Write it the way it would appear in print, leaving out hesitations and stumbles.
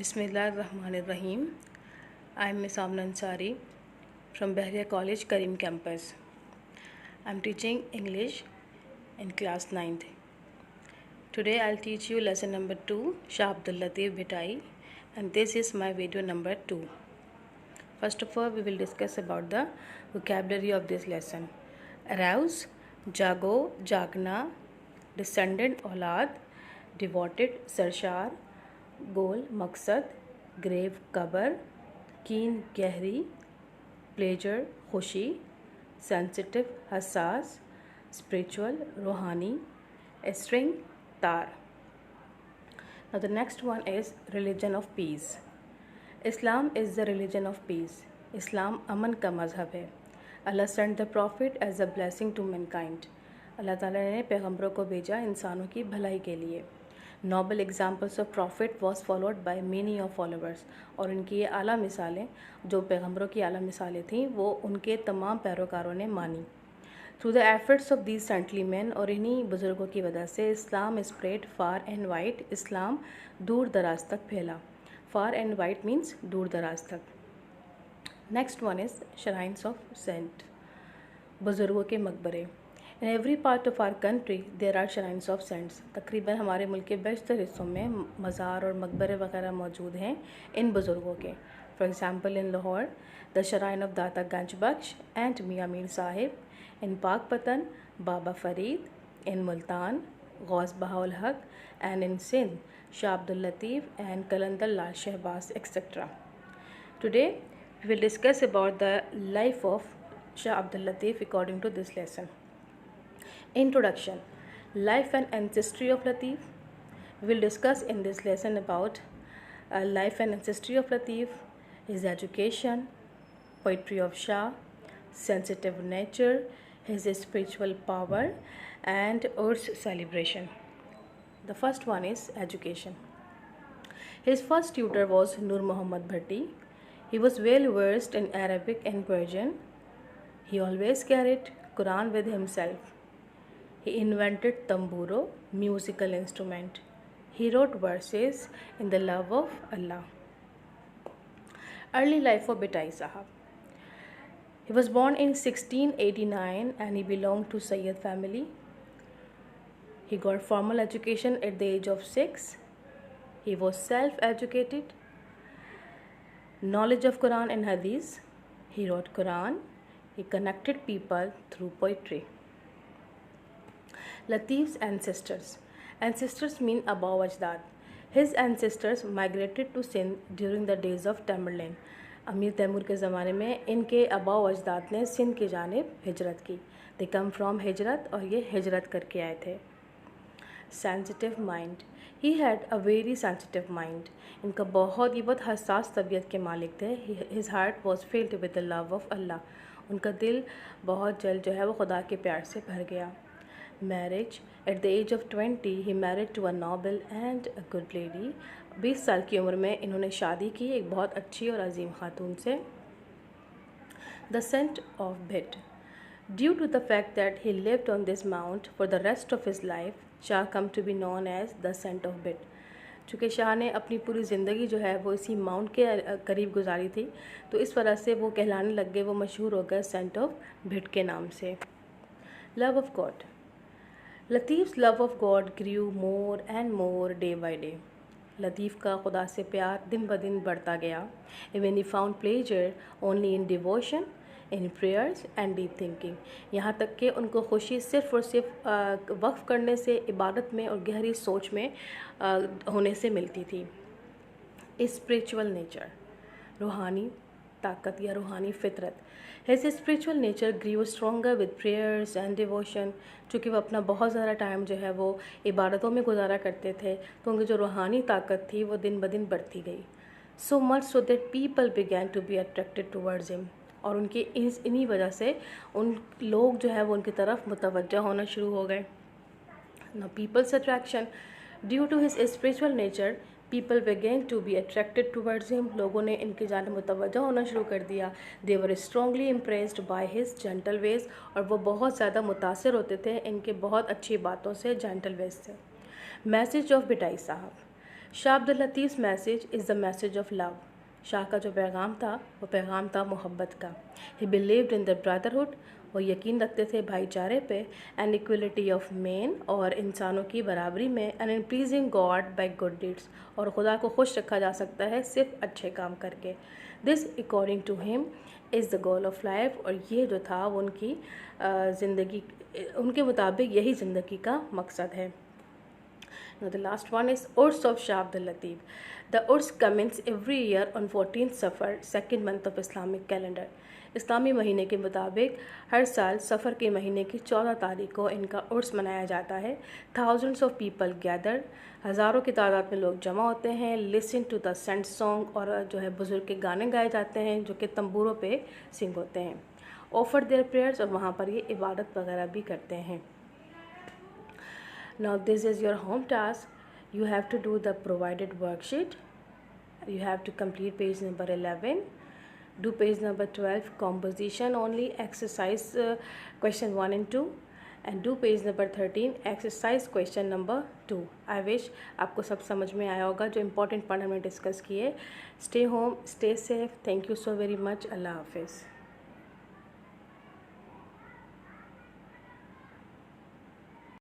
Bismillahirrahmanirrahim. I am Miss Amna Ansari from Bahria College, Karim campus. I am teaching English in class 9th. Today I will teach you lesson number 2, Shah Abdul Latif Bhitai, and this is my video number 2. First of all, we will discuss about the vocabulary of this lesson. Arouse, jago, jagna, descendant, औलाद, devoted, सरशार, गोल, मकसद, grave, cover, कीन, गहरी, pleasure, खुशी, sensitive, हसास, spiritual, रूहानी, string, तार. Now the next one is religion of peace. Islam is the religion of peace. Islam अमन का मज़हब है. Allah sent the prophet as a blessing to mankind. अल्लाह ताला ने पैगंबरों को भेजा इंसानों की भलाई के लिए. Noble examples of prophet was followed by many of followers. और उनकी ये आला मिसालें, जो पैगंबरों की आला मिसालें थीं, वो उनके तमाम पैरोकारों ने मानी. Through the efforts of these saintly man, और इन्हीं बुज़ुर्गों की वजह से इस्लाम स्प्रेड फार एंड वाइड. इस्लाम दूर दराज तक फैला. फार एंड वाइड मीन्स दूर दराज तक. Next one is shrines of saint, बुज़ुर्गों के मकबरे. In every part of our country there are shrines of saints. तकरीबन हमारे मुल्क के बेशतर हिस्सों में मज़ार और मकबरे वगैरह मौजूद हैं इन बुज़ुर्गों के. For example in Lahore the shrine of Data Ganj Bakhsh and मियाँ मीर साहिब. इन पाकपतन बाबा फरीद. इन Multan Ghaus Bahaul Haq. And in Sindh Shah Abdul Latif and Qalandar Lal Shahbaz etcetera. Today we will discuss about the life of Shah Abdul Latif according to this lesson. Introduction. Life and ancestry of Latif. We will discuss in this lesson about life and ancestry of Latif, his education, poetry of Shah, sensitive nature, his spiritual power, and Urs celebration. The first one is education. His first tutor was Nur Muhammad Bhatti. He was well versed in Arabic and Persian. He always carried Quran with himself. He invented tamburo, musical instrument. He wrote verses in the love of Allah. Early life of Bhitai Sahab. He was born in 1689 and he belonged to Sayyid family. He got formal education at the age of 6. He was self-educated. Knowledge of Quran and Hadith. He wrote Quran. He connected people through poetry. Latif's ancestors. Ancestors mean above Ajdad. His ancestors migrated to Sindh during the days of Tamerlane. अमीर तैमूर के ज़माने में इनके above अजदाद ने सिंध की जानिब हिजरत की. They come from हिजरत, और ये हिजरत करके आए थे. Sensitive mind. He had a very sensitive mind. इनका बहुत हसास तबीयत के मालिक थे. His heart was filled with the love of Allah. उनका दिल बहुत जल्द जो है वो खुदा के प्यार से भर गया. Marriage. At the age of 20 he married to a noble and a good lady. 20 साल की उम्र में इन्होंने शादी की एक बहुत अच्छी और अजीम खातून से. The saint of Bhit. Due to the fact that he lived on this mount for the rest of his life, Shah come to be known as the Saint of Bit. चूँकि शाह ने अपनी पूरी ज़िंदगी जो है वो इसी माउंट के करीब गुजारी थी, तो इस वजह से वो कहलाने लग गए, वो मशहूर हो गए सेंट ऑफ भिट के नाम से. Love of God. Latif's love of God grew more and more day by day. Latif का खुदा से प्यार दिन ब दिन बढ़ता गया. Even he found pleasure only in devotion, in prayers and deep thinking. यहाँ तक कि उनको खुशी सिर्फ़ और सिर्फ वक्फ़ करने से, इबादत में और गहरी सोच में होने से मिलती थी. Spiritual nature. रूहानी ताकत या रूहानी फितरत. His spiritual nature grew stronger with prayers and devotion. चूँकि वो अपना बहुत ज़्यादा टाइम जो है वो इबादतों में गुजारा करते थे, तो उनकी जो रूहानी ताकत थी वो दिन ब दिन बढ़ती गई. So much so that people began to be attracted towards him. और उनकी इन्हीं वजह से उन लोग जो है वो उनकी तरफ मुतवज्जह होना शुरू हो गए. Now people's attraction. Due to his spiritual nature people began to be attracted towards him. लोगों ने इनकी जानिब मुतवज्जह होना शुरू कर दिया. They were strongly impressed by his gentle ways. और वो बहुत ज़्यादा मुतासिर होते थे इनके बहुत अच्छी बातों से, जेंटल वेज से. Message of Bhitai Sahib. Shah Abdul Latif message is the message of love. Shah का जो पैगाम था वो पैगाम था मोहब्बत का। He believed in the brotherhood, वो यकीन रखते थे भाईचारे पे, एंड इक्वलिटी ऑफ मैन, और इंसानों की बराबरी में, and in pleasing God by good deeds, और खुदा को खुश रखा जा सकता है सिर्फ अच्छे काम करके। This according to him is the goal of life, और ये जो था वो उनकी ज़िंदगी, उनके मुताबिक यही ज़िंदगी का मकसद है। Now the last one is Urs of Shah Abdul Latif. The Urs commences every year on 14th Safar, second month of Islamic calendar. इस्लामी महीने के मुताबिक हर साल सफ़र के महीने की 14 तारीख को इनका उर्स मनाया जाता है। थाउजेंड्स ऑफ पीपल गैदर, हज़ारों की तादाद में लोग जमा होते हैं। Listen to the saint song, और जो है बुज़ुर्ग के गाने गाए जाते हैं जो कि तंबूरों पे सिंग होते हैं। ऑफर देयर प्रेयर्स, और वहाँ पर ये इबादत वगैरह भी करते हैं। Now this is your home task. You have to do the provided worksheet. You have to complete page number 11. Do page number 12, composition only, exercise question 1 and 2. And do page number 13, exercise question number 2. I wish आपको सब समझ में आया होगा जो important part हमने discuss किए। Stay home, stay safe. Thank you so very much. Allah Hafiz.